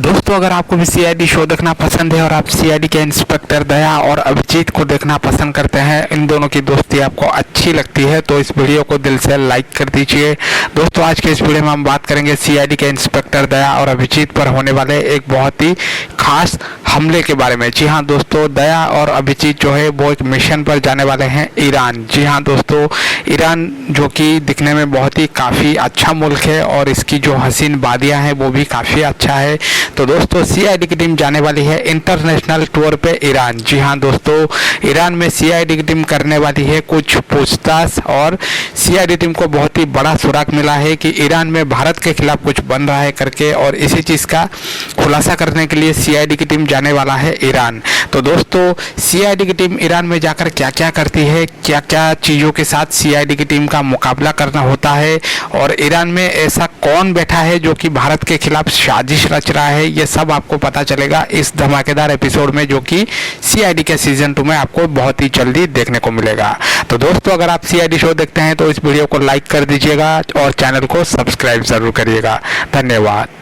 दोस्तों, अगर आपको भी सीआईडी शो देखना पसंद है और आप सीआईडी के इंस्पेक्टर दया और अभिजीत को देखना पसंद करते हैं, इन दोनों की दोस्ती आपको अच्छी लगती है, तो इस वीडियो को दिल से लाइक कर दीजिए। दोस्तों, आज के इस वीडियो में हम बात करेंगे सीआईडी के इंस्पेक्टर दया और अभिजीत पर होने वाले एक बहुत ही खास हमले के बारे में। जी हाँ दोस्तों, दया और अभिजीत जो है वो एक मिशन पर जाने वाले हैं ईरान। जी हाँ दोस्तों, ईरान जो कि दिखने में बहुत ही काफ़ी अच्छा मुल्क है और इसकी जो हसीन वादियाँ हैं वो भी काफ़ी अच्छा है। तो दोस्तों, सीआईडी की टीम जाने वाली है इंटरनेशनल टूर पे ईरान। जी हाँ दोस्तों, ईरान में सीआईडी की टीम करने वाली है कुछ पूछताछ और सीआईडी टीम को बहुत ही बड़ा सुराग मिला है कि ईरान में भारत के खिलाफ कुछ बन रहा है करके, और इसी चीज़ का खुलासा करने के लिए सीआईडी की टीम जाने वाला है ईरान। तो दोस्तों, सीआईडी की टीम ईरान में जाकर क्या क्या करती है, क्या क्या चीज़ों के साथ सीआईडी की टीम का मुकाबला करना होता है, और ईरान में ऐसा कौन बैठा है जो कि भारत के खिलाफ साजिश रच रहा है, ये सब आपको पता चलेगा इस धमाकेदार एपिसोड में, जो कि सीआईडी के सीजन 2 में आपको बहुत ही जल्दी देखने को मिलेगा। तो दोस्तों, अगर आप सीआईडी शो देखते हैं तो इस वीडियो को लाइक कर दीजिएगा और चैनल को सब्सक्राइब जरूर करिएगा। धन्यवाद।